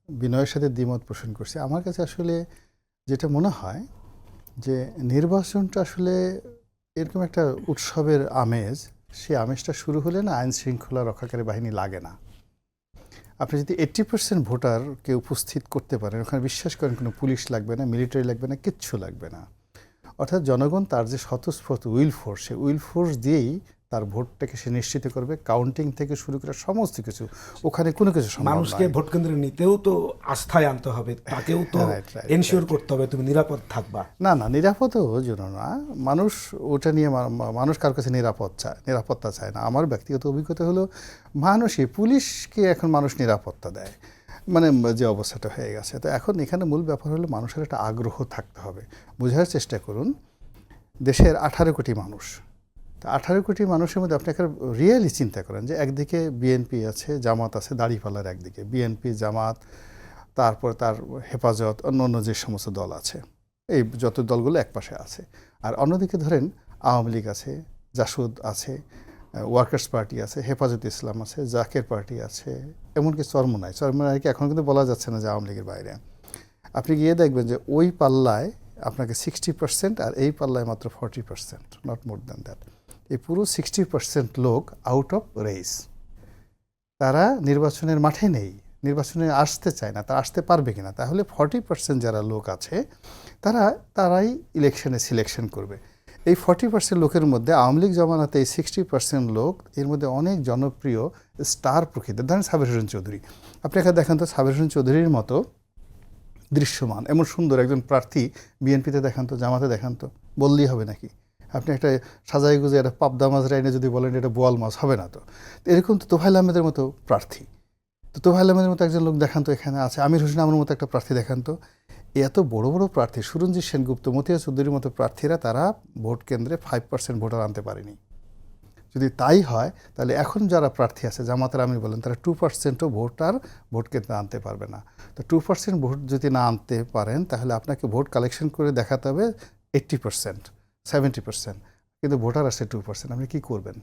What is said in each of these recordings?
বিনয়ের সাথে দ্বিমত পোষণ করছি। আমার কাছে আসলে যেটা মনে হয় যে নির্বাচনটা আসলে এরকম একটা উৎসবের আমেজ, সেই আমেজটা শুরু হলে না আইন শৃঙ্খলা রক্ষাকারী বাহিনী লাগে না। আপনি যদি 80% ভোটারকে উপস্থিত করতে পারেন, ওখানে বিশ্বাস করেন কোনো পুলিশ লাগবে না, মিলিটারি লাগবে না, কিচ্ছু লাগবে না। অর্থাৎ জনগণ তার যে স্বতঃস্ফূর্ত উইল ফোর্স, সেই উইল ফোর্স দিয়েই তার ভোটটাকে সে নিশ্চিত করবে। কাউন্টিং থেকে শুরু করে সমস্ত কিছু, ওখানে কোনো কিছু সম্ভব মানুষকে নয়। ভোট কেন্দ্রে নিতেও তো আস্থায় আনতে হবে, তাকেও তো এনশিওর করতে হবে তুমি নিরাপদ থাকবা। না না, নিরাপদও জন্য না, মানুষ ওটা নিয়ে মানুষ কার কাছে নিরাপত্তা চায় না। আমার ব্যক্তিগত অভিজ্ঞতা হলো মানুষই পুলিশকে এখন মানুষ নিরাপত্তা দেয়, মানে যে অবস্থাটা হয়ে গেছে। তো এখন এখানে মূল ব্যাপার হলো মানুষের একটা আগ্রহ থাকতে হবে। বোঝার চেষ্টা করুন, দেশের 18 কোটি মানুষ, তা 18 কোটি মানুষের মধ্যে আপনি একটা রিয়েলি চিন্তা করেন যে একদিকে বিএনপি আছে, জামাত আছে, দাঁড়িপাল্লার একদিকে বিএনপি, জামাত, তারপর তার হেফাজত, অন্য যে সমস্ত দল আছে, এই যত দলগুলো একপাশে আছে। আর অন্যদিকে ধরেন আওয়ামী লীগ আছে, জাসদ আছে, ওয়ার্কার্স পার্টি আছে, হেফাজত ইসলাম আছে, জাকের পার্টি আছে, এমনকি চরমনাইকে এখন কিন্তু বলা যাচ্ছে না যে আওয়ামী লীগের বাইরে। আপনি গিয়ে দেখবেন যে ওই পাল্লায় আপনাকে 60% আর এই পাল্লায় মাত্র 40%, নট মোর দ্যান দ্যাট। এই পুরো 60% লোক আউট অফ রেস, তারা নির্বাচনের মাঠে নেই, নির্বাচনে আসতে চায় না। তারা আসতে পারবে কিনা? তাহলে 40% যারা লোক আছে তারাই ইলেকশনে সিলেকশন করবে। এই 40% লোকের মধ্যে আওয়ামী লীগ জমানাতে এই 60% লোক, এর মধ্যে অনেক জনপ্রিয় স্টার প্রকৃতির, ধরেন সাবের হোসেন চৌধুরী। আপনি এখানে দেখেন তো সাবের হোসেন চৌধুরীর মতো দৃশ্যমান এমন সুন্দর একজন প্রার্থী বিএনপিতে দেখান তো, জামাতে দেখান তো, বললেই হবে নাকি? আপনি একটা সাজাই গুজে একটা পাবদা মাছ রাইনে যদি বলেন এটা বোয়াল মাছ, হবে না তো। এরকম তো তোফায়েল আহমেদের মতো প্রার্থী, তো তোফায়েল আহমেদের মতো একজন লোক দেখান তো এখানে আছে। আমির হোসেন আমার মতো একটা প্রার্থী দেখান তো। এত বড় বড় প্রার্থী, সুরঞ্জিত সেনগুপ্ত, মতিয়া চৌধুরীর মতো প্রার্থীরা, তারা ভোট কেন্দ্রে 5% ভোটার আনতে পারেনি। যদি তাই হয় তাহলে এখন যারা প্রার্থী আছে জামাতের আমি বলেন, তারা 2%ও ভোটার ভোট কেন্দ্রে আনতে পারবে না। তো 2% ভোট যদি না আনতে পারেন তাহলে আপনাকে ভোট কালেকশন করে দেখাতে হবে 80%, 70%, কিন্তু ভোটার আসছে 2%। আপনি কী করবেন?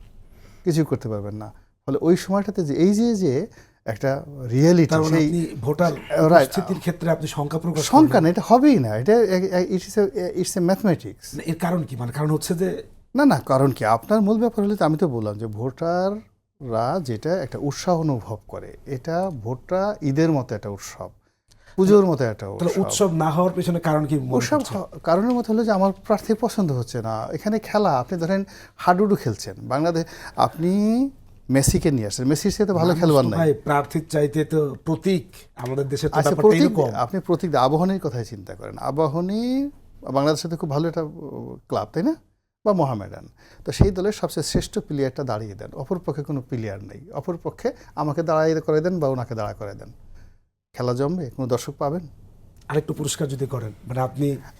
কিছুই করতে পারবেন না। ফলে ওই সময়টাতে যে এই যে একটা রিয়েলিটি, সেই ভোটার উপস্থিতির ক্ষেত্রে আপনি সংখ্যা না, এটা হবেই না, এটা ইটস এ ম্যাথমেটিক্স। এর কারণ কি? মানে কারণ হচ্ছে যে না, কারণ কি আপনার মূল ব্যাপার হলে, আমি তো বললাম যে ভোটাররা যেটা একটা উৎসাহ অনুভব করে, এটা ভোটটা ঈদের মতো একটা উৎসব, পুজোর মতো একটা উৎসব না হওয়ার পেছনে কারণ কি? উৎসব কারণের মতো হলো যে আমার প্রার্থী পছন্দ হচ্ছে না। এখানে খেলা, আপনি ধরেন হাডুডু খেলছেন বাংলাদেশ, আপনি মেসিকে নিয়ে আসছেন, মেসির সাথে ভালো খেলোয়াড় নাই। প্রার্থীর চাইতে তো প্রতীক আমাদের দেশে। আপনি প্রতীক, আবাহনীর কথাই চিন্তা করেন। আবাহনী বাংলাদেশের সাথে খুব ভালো একটা ক্লাব, তাই না? বা মোহামেডান। তো সেই দলের সবচেয়ে শ্রেষ্ঠ প্লেয়ারটা দাঁড়িয়ে দেন, অপরপক্ষে কোনো প্লেয়ার নেই, অপরপক্ষে আমাকে দাঁড়িয়ে করে দেন বা ওনাকে দাঁড়া করে দেন, খেলা জমবে? কোনো দর্শক পাবেন? আরেকটু পুরস্কার যদি করেন, মানে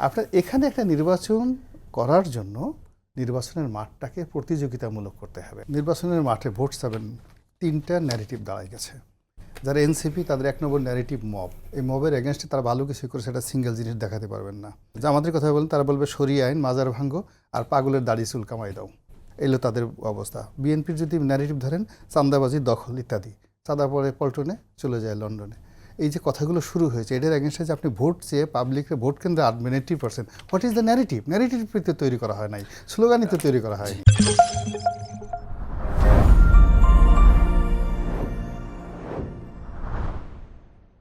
আপনার এখানে একটা নির্বাচন করার জন্য নির্বাচনের মাঠটাকে প্রতিযোগিতামূলক করতে হবে। নির্বাচনের মাঠে ভোট চাবেন, 3টা ন্যারেটিভ দাঁড়ায় গেছে। যারা এনসিপি, তাদের 1 নম্বর ন্যারেটিভ মব। এই মবের এগেনস্টে তারা ভালো কিছু করে সেটা সিঙ্গেল জিনিস দেখাতে পারবেন না। যা আমাদের কথা বলেন, তারা বলবে সরিয়ে আইন, মাজার ভাঙ্গো আর পাগলের দাড়ি চুল কামাই দাও, এলো তাদের অবস্থা। বিএনপির যদি ন্যারেটিভ ধরেন, চাঁদাবাজি, দখল ইত্যাদি, চাঁদা পরে পল্টনে, চলে যায় লন্ডনে, এই যে কথাগুলো শুরু হয়েছে, এটার এগেনস্টে যে আপনি ভোট চেয়ে পাবলিকের ভোট কেন্দ্রে 80%, what is the narrative? Narrative তৈরি করা হয় নাই, স্লোগানই তো তৈরি করা হয়নি।